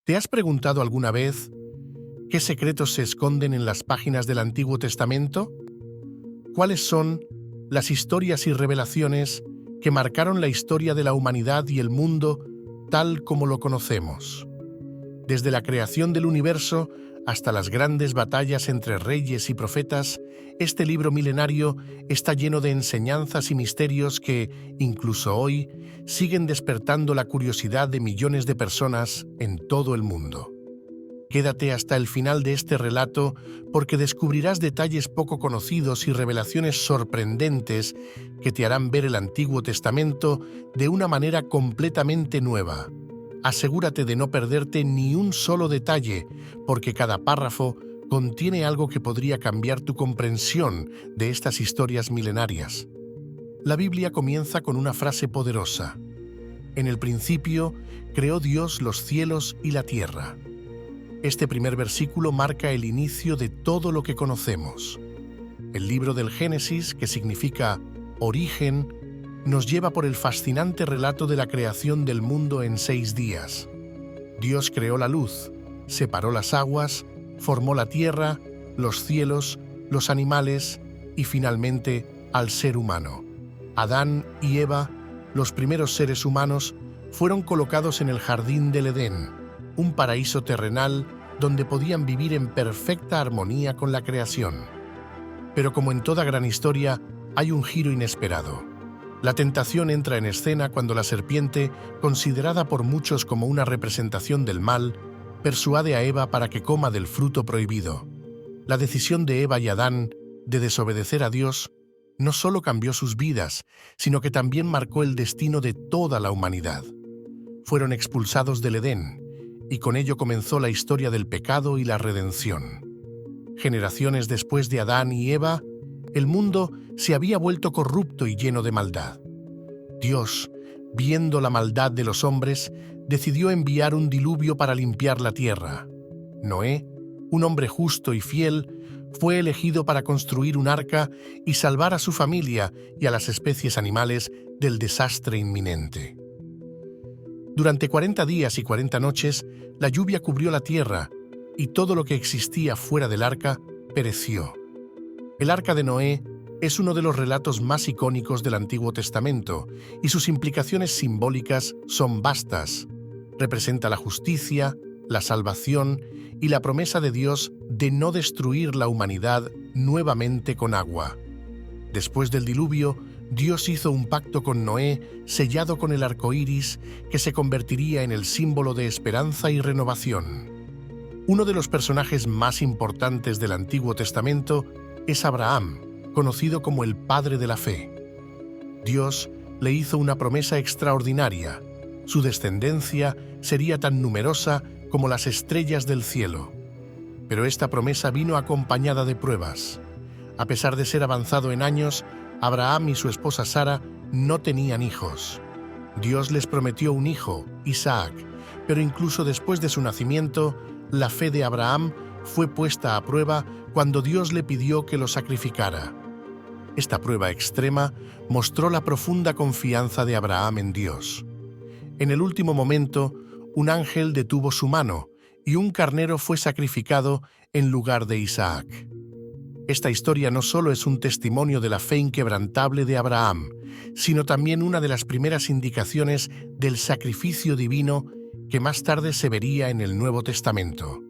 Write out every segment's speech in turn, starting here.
¿Te has preguntado alguna vez qué secretos se esconden en las páginas del Antiguo Testamento? ¿Cuáles son las historias y revelaciones que marcaron la historia de la humanidad y el mundo tal como lo conocemos? Desde la creación del universo hasta las grandes batallas entre reyes y profetas, este libro milenario está lleno de enseñanzas y misterios que, incluso hoy, siguen despertando la curiosidad de millones de personas en todo el mundo. Quédate hasta el final de este relato porque descubrirás detalles poco conocidos y revelaciones sorprendentes que te harán ver el Antiguo Testamento de una manera completamente nueva. Asegúrate de no perderte ni un solo detalle, porque cada párrafo contiene algo que podría cambiar tu comprensión de estas historias milenarias. La Biblia comienza con una frase poderosa. En el principio creó Dios los cielos y la tierra. Este primer versículo marca el inicio de todo lo que conocemos. El libro del Génesis, que significa origen, nos lleva por el fascinante relato de la creación del mundo en 6 días. Dios creó la luz, separó las aguas, formó la tierra, los cielos, los animales y finalmente al ser humano. Adán y Eva, los primeros seres humanos, fueron colocados en el jardín del Edén, un paraíso terrenal donde podían vivir en perfecta armonía con la creación. Pero como en toda gran historia, hay un giro inesperado. La tentación entra en escena cuando la serpiente, considerada por muchos como una representación del mal, persuade a Eva para que coma del fruto prohibido. La decisión de Eva y Adán de desobedecer a Dios no solo cambió sus vidas, sino que también marcó el destino de toda la humanidad. Fueron expulsados del Edén, y con ello comenzó la historia del pecado y la redención. Generaciones después de Adán y Eva, el mundo se había vuelto corrupto y lleno de maldad. Dios, viendo la maldad de los hombres, decidió enviar un diluvio para limpiar la tierra. Noé, un hombre justo y fiel, fue elegido para construir un arca y salvar a su familia y a las especies animales del desastre inminente. Durante 40 días y 40 noches, la lluvia cubrió la tierra y todo lo que existía fuera del arca pereció. El arca de Noé es uno de los relatos más icónicos del Antiguo Testamento y sus implicaciones simbólicas son vastas. Representa la justicia, la salvación y la promesa de Dios de no destruir la humanidad nuevamente con agua. Después del diluvio, Dios hizo un pacto con Noé sellado con el arco iris que se convertiría en el símbolo de esperanza y renovación. Uno de los personajes más importantes del Antiguo Testamento es Abraham, conocido como el padre de la fe. Dios le hizo una promesa extraordinaria. Su descendencia sería tan numerosa como las estrellas del cielo. Pero esta promesa vino acompañada de pruebas. A pesar de ser avanzado en años, Abraham y su esposa Sara no tenían hijos. Dios les prometió un hijo, Isaac, pero incluso después de su nacimiento, la fe de Abraham fue puesta a prueba cuando Dios le pidió que lo sacrificara. Esta prueba extrema mostró la profunda confianza de Abraham en Dios. En el último momento, un ángel detuvo su mano y un carnero fue sacrificado en lugar de Isaac. Esta historia no solo es un testimonio de la fe inquebrantable de Abraham, sino también una de las primeras indicaciones del sacrificio divino que más tarde se vería en el Nuevo Testamento.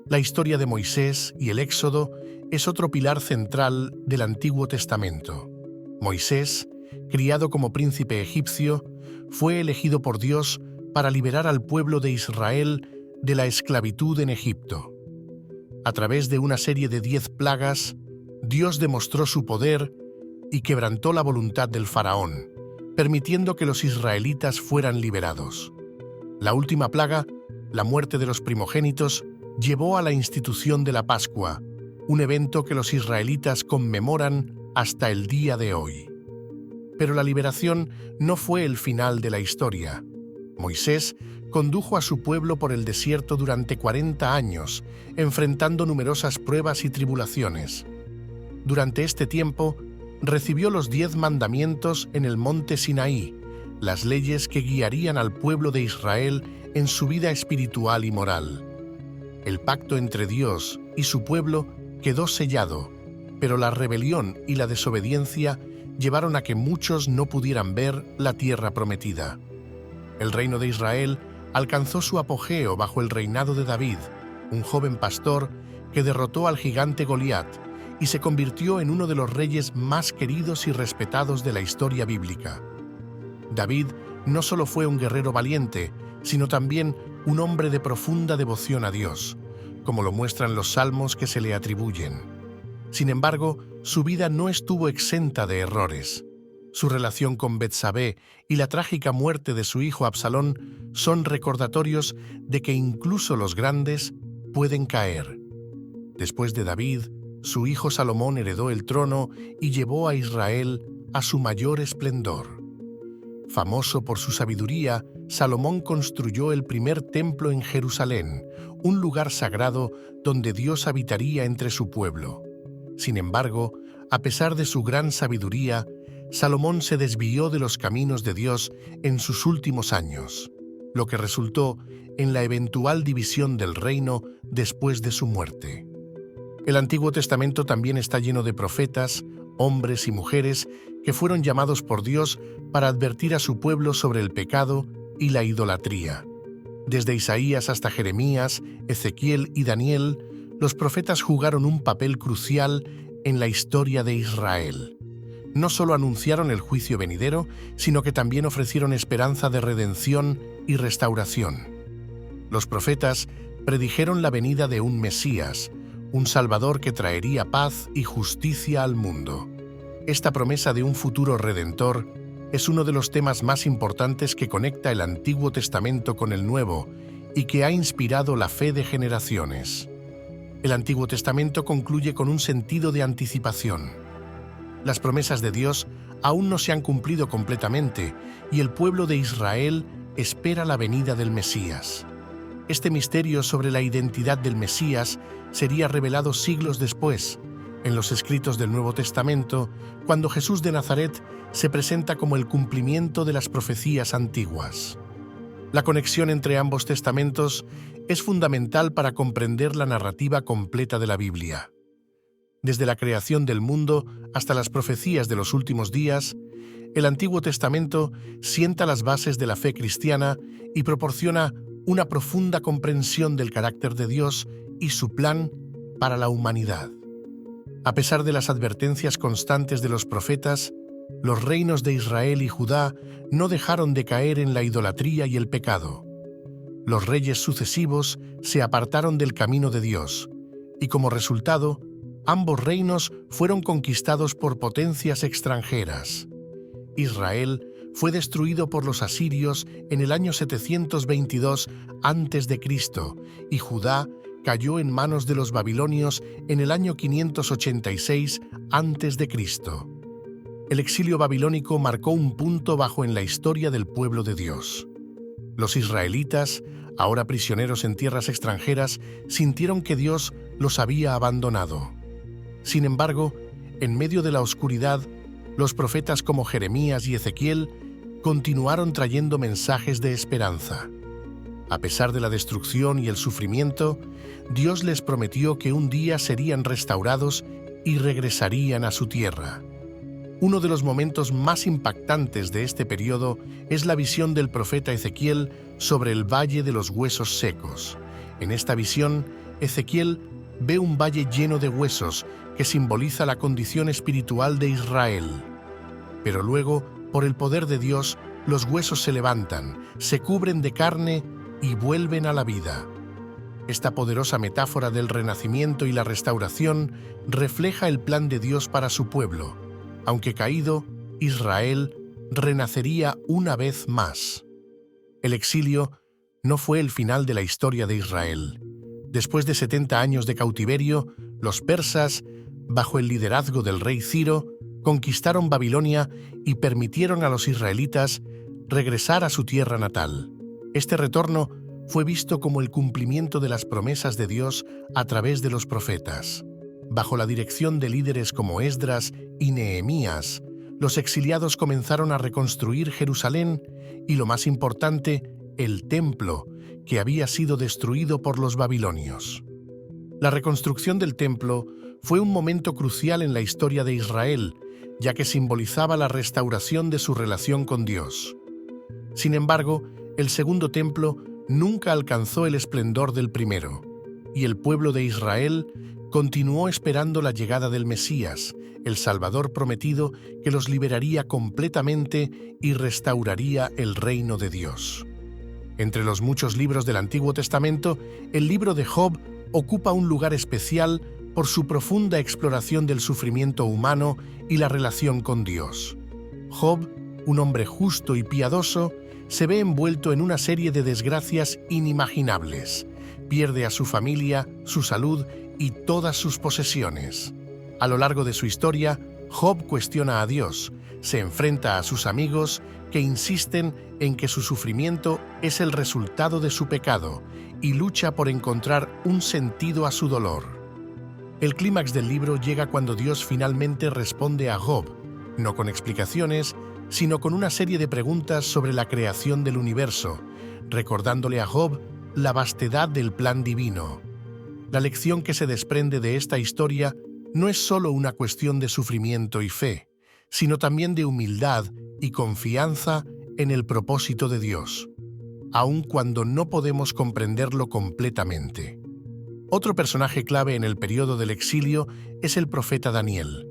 La historia de Moisés y el Éxodo es otro pilar central del Antiguo Testamento. Moisés, criado como príncipe egipcio, fue elegido por Dios para liberar al pueblo de Israel de la esclavitud en Egipto. A través de una serie de 10 plagas, Dios demostró su poder y quebrantó la voluntad del faraón, permitiendo que los israelitas fueran liberados. La última plaga, la muerte de los primogénitos, llevó a la institución de la Pascua, un evento que los israelitas conmemoran hasta el día de hoy. Pero la liberación no fue el final de la historia. Moisés condujo a su pueblo por el desierto durante 40 años, enfrentando numerosas pruebas y tribulaciones. Durante este tiempo, recibió los 10 mandamientos en el monte Sinaí, las leyes que guiarían al pueblo de Israel en su vida espiritual y moral. El pacto entre Dios y su pueblo quedó sellado, pero la rebelión y la desobediencia llevaron a que muchos no pudieran ver la tierra prometida. El reino de Israel alcanzó su apogeo bajo el reinado de David, un joven pastor que derrotó al gigante Goliat y se convirtió en uno de los reyes más queridos y respetados de la historia bíblica. David no solo fue un guerrero valiente, sino también un hombre de profunda devoción a Dios, como lo muestran los salmos que se le atribuyen. Sin embargo, su vida no estuvo exenta de errores. Su relación con Betsabé y la trágica muerte de su hijo Absalón son recordatorios de que incluso los grandes pueden caer. Después de David, su hijo Salomón heredó el trono y llevó a Israel a su mayor esplendor. Famoso por su sabiduría, Salomón construyó el primer templo en Jerusalén, un lugar sagrado donde Dios habitaría entre su pueblo. Sin embargo, a pesar de su gran sabiduría, Salomón se desvió de los caminos de Dios en sus últimos años, lo que resultó en la eventual división del reino después de su muerte. El Antiguo Testamento también está lleno de profetas, hombres y mujeres que fueron llamados por Dios para advertir a su pueblo sobre el pecado y la idolatría. Desde Isaías hasta Jeremías, Ezequiel y Daniel, los profetas jugaron un papel crucial en la historia de Israel. No solo anunciaron el juicio venidero, sino que también ofrecieron esperanza de redención y restauración. Los profetas predijeron la venida de un Mesías, un Salvador que traería paz y justicia al mundo. Esta promesa de un futuro redentor es uno de los temas más importantes que conecta el Antiguo Testamento con el Nuevo y que ha inspirado la fe de generaciones. El Antiguo Testamento concluye con un sentido de anticipación. Las promesas de Dios aún no se han cumplido completamente y el pueblo de Israel espera la venida del Mesías. Este misterio sobre la identidad del Mesías sería revelado siglos después, en los escritos del Nuevo Testamento, cuando Jesús de Nazaret se presenta como el cumplimiento de las profecías antiguas. La conexión entre ambos testamentos es fundamental para comprender la narrativa completa de la Biblia. Desde la creación del mundo hasta las profecías de los últimos días, el Antiguo Testamento sienta las bases de la fe cristiana y proporciona una profunda comprensión del carácter de Dios y su plan para la humanidad. A pesar de las advertencias constantes de los profetas, los reinos de Israel y Judá no dejaron de caer en la idolatría y el pecado. Los reyes sucesivos se apartaron del camino de Dios, y como resultado, ambos reinos fueron conquistados por potencias extranjeras. Israel fue destruido por los asirios en el año 722 a.C. y Judá cayó en manos de los babilonios en el año 586 a.C. El exilio babilónico marcó un punto bajo en la historia del pueblo de Dios. Los israelitas, ahora prisioneros en tierras extranjeras, sintieron que Dios los había abandonado. Sin embargo, en medio de la oscuridad, los profetas como Jeremías y Ezequiel continuaron trayendo mensajes de esperanza. A pesar de la destrucción y el sufrimiento, Dios les prometió que un día serían restaurados y regresarían a su tierra. Uno de los momentos más impactantes de este periodo es la visión del profeta Ezequiel sobre el Valle de los Huesos Secos. En esta visión, Ezequiel ve un valle lleno de huesos que simboliza la condición espiritual de Israel. Pero luego, por el poder de Dios, los huesos se levantan, se cubren de carne y vuelven a la vida. Esta poderosa metáfora del renacimiento y la restauración refleja el plan de Dios para su pueblo. Aunque caído, Israel renacería una vez más. El exilio no fue el final de la historia de Israel. Después de 70 años de cautiverio, los persas, bajo el liderazgo del rey Ciro, conquistaron Babilonia y permitieron a los israelitas regresar a su tierra natal. Este retorno fue visto como el cumplimiento de las promesas de Dios a través de los profetas. Bajo la dirección de líderes como Esdras y Nehemías, los exiliados comenzaron a reconstruir Jerusalén y, lo más importante, el templo, que había sido destruido por los babilonios. La reconstrucción del templo fue un momento crucial en la historia de Israel, ya que simbolizaba la restauración de su relación con Dios. Sin embargo, el segundo templo nunca alcanzó el esplendor del primero, y el pueblo de Israel continuó esperando la llegada del Mesías, el Salvador prometido que los liberaría completamente y restauraría el reino de Dios. Entre los muchos libros del Antiguo Testamento, el libro de Job ocupa un lugar especial por su profunda exploración del sufrimiento humano y la relación con Dios. Job, un hombre justo y piadoso, se ve envuelto en una serie de desgracias inimaginables. Pierde a su familia, su salud y todas sus posesiones. A lo largo de su historia, Job cuestiona a Dios, se enfrenta a sus amigos que insisten en que su sufrimiento es el resultado de su pecado y lucha por encontrar un sentido a su dolor. El clímax del libro llega cuando Dios finalmente responde a Job, no con explicaciones, sino con una serie de preguntas sobre la creación del universo, recordándole a Job la vastedad del plan divino. La lección que se desprende de esta historia no es solo una cuestión de sufrimiento y fe, sino también de humildad y confianza en el propósito de Dios, aun cuando no podemos comprenderlo completamente. Otro personaje clave en el periodo del exilio es el profeta Daniel.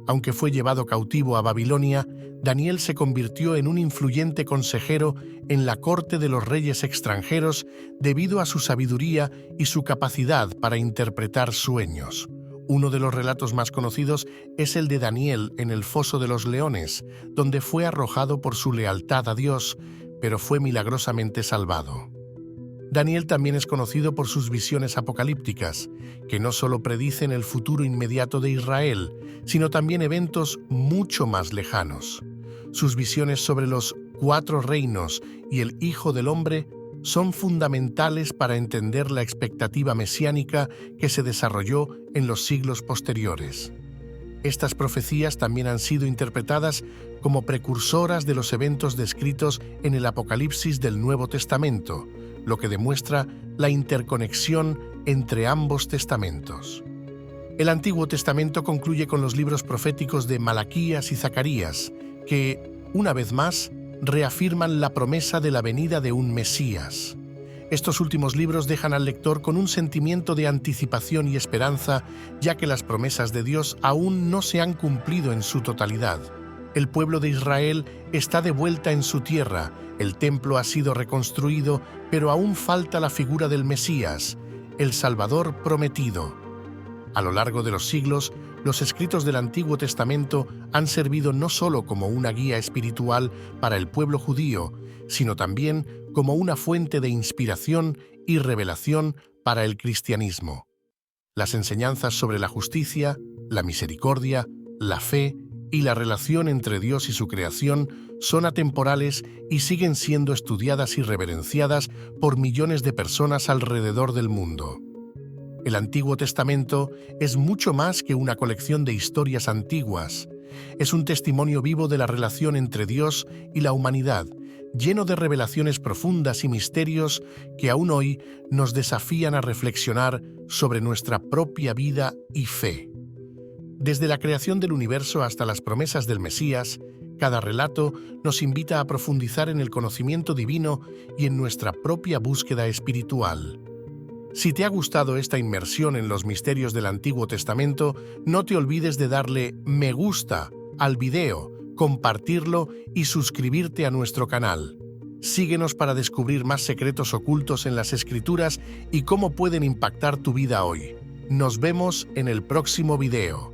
Aunque fue llevado cautivo a Babilonia, Daniel se convirtió en un influyente consejero en la corte de los reyes extranjeros debido a su sabiduría y su capacidad para interpretar sueños. Uno de los relatos más conocidos es el de Daniel en el foso de los leones, donde fue arrojado por su lealtad a Dios, pero fue milagrosamente salvado. Daniel también es conocido por sus visiones apocalípticas, que no solo predicen el futuro inmediato de Israel, sino también eventos mucho más lejanos. Sus visiones sobre los 4 reinos y el Hijo del Hombre son fundamentales para entender la expectativa mesiánica que se desarrolló en los siglos posteriores. Estas profecías también han sido interpretadas como precursoras de los eventos descritos en el Apocalipsis del Nuevo Testamento, lo que demuestra la interconexión entre ambos testamentos. El Antiguo Testamento concluye con los libros proféticos de Malaquías y Zacarías, que, una vez más, reafirman la promesa de la venida de un Mesías. Estos últimos libros dejan al lector con un sentimiento de anticipación y esperanza, ya que las promesas de Dios aún no se han cumplido en su totalidad. El pueblo de Israel está de vuelta en su tierra, el templo ha sido reconstruido, pero aún falta la figura del Mesías, el Salvador prometido. A lo largo de los siglos, los escritos del Antiguo Testamento han servido no solo como una guía espiritual para el pueblo judío, sino también como una fuente de inspiración y revelación para el cristianismo. Las enseñanzas sobre la justicia, la misericordia, la fe y la relación entre Dios y su creación son atemporales y siguen siendo estudiadas y reverenciadas por millones de personas alrededor del mundo. El Antiguo Testamento es mucho más que una colección de historias antiguas. Es un testimonio vivo de la relación entre Dios y la humanidad, lleno de revelaciones profundas y misterios que aún hoy nos desafían a reflexionar sobre nuestra propia vida y fe. Desde la creación del universo hasta las promesas del Mesías, cada relato nos invita a profundizar en el conocimiento divino y en nuestra propia búsqueda espiritual. Si te ha gustado esta inmersión en los misterios del Antiguo Testamento, no te olvides de darle me gusta al video, compartirlo y suscribirte a nuestro canal. Síguenos para descubrir más secretos ocultos en las Escrituras y cómo pueden impactar tu vida hoy. Nos vemos en el próximo video.